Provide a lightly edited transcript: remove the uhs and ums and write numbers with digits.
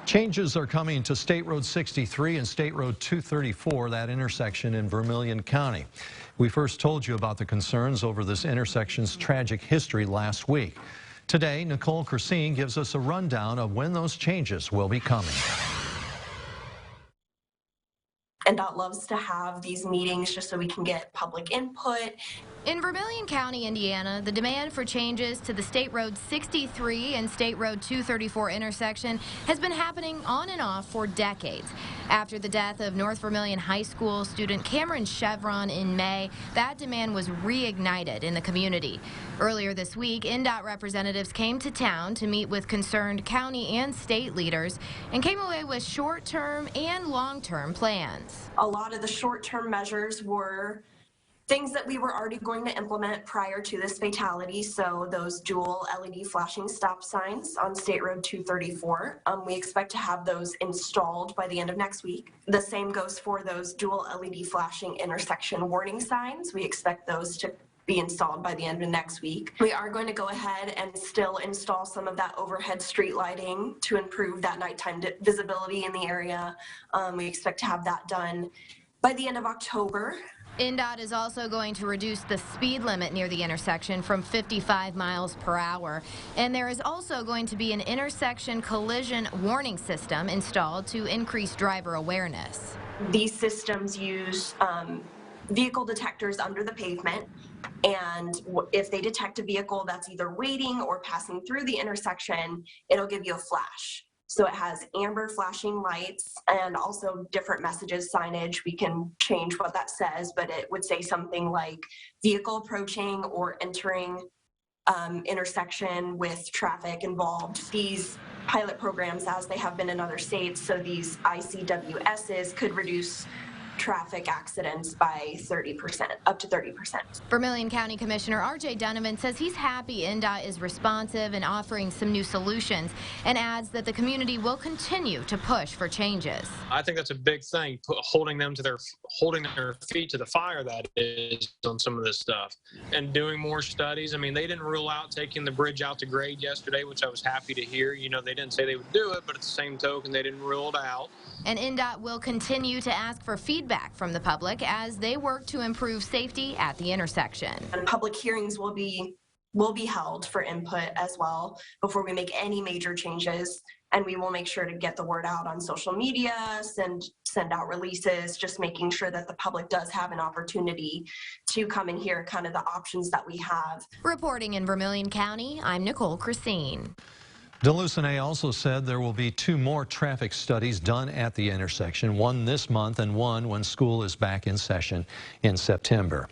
Changes are coming to State Road 63 and State Road 234, that intersection in Vermilion County. We first told you about the concerns over this intersection's tragic history last week. Today, Nicole Christine gives us a rundown of when those changes will be coming. NDOT loves to have these meetings just so we can get public input. In Vermilion County, Indiana, the demand for changes to the State Road 63 and State Road 234 intersection has been happening on and off for decades. After the death of North Vermilion High School student Cameron Chevron in May, that demand was reignited in the community. Earlier this week, NDOT representatives came to town to meet with concerned county and state leaders and came away with short-term and long-term plans. A lot of the short-term measures were things that we were already going to implement prior to this fatality. So those dual LED flashing stop signs on State Road 234, we expect to have those installed by the end of next week. The same goes for those dual LED flashing intersection warning signs. We expect those to be installed by the end of next week. We are going to go ahead and still install some of that overhead street lighting to improve that nighttime visibility in the area. We expect to have that done by the end of October. NDOT is also going to reduce the speed limit near the intersection from 55 miles per hour. And there is also going to be an intersection collision warning system installed to increase driver awareness. These systems use vehicle detectors under the pavement, and if they detect a vehicle that's either waiting or passing through the intersection, it'll give you a flash. So it has amber flashing lights and also different messages, signage. We can change what that says, but it would say something like vehicle approaching or entering intersection with traffic involved. These pilot programs, as they have been in other states, so these ICWSs could reduce traffic accidents by 30%, up to 30%. Vermilion County Commissioner R.J. Donovan says he's happy NDOT is responsive and offering some new solutions, and adds that the community will continue to push for changes. I think that's a big thing, holding their feet to the fire, that is, on some of this stuff, and doing more studies. I mean, they didn't rule out taking the bridge out to grade yesterday, which I was happy to hear. You know, they didn't say they would do it, but at the same token, they didn't rule it out. And NDOT will continue to ask for feedback from the public as they work to improve safety at the intersection. And public hearings will be held for input as well before we make any major changes, and we will make sure to get the word out on social media, send out releases, just making sure that the public does have an opportunity to come and hear kind of the options that we have. Reporting in Vermilion County, I'm Nicole Christine. DeLucene also said there will be 2 more traffic studies done at the intersection, one this month and one when school is back in session in September.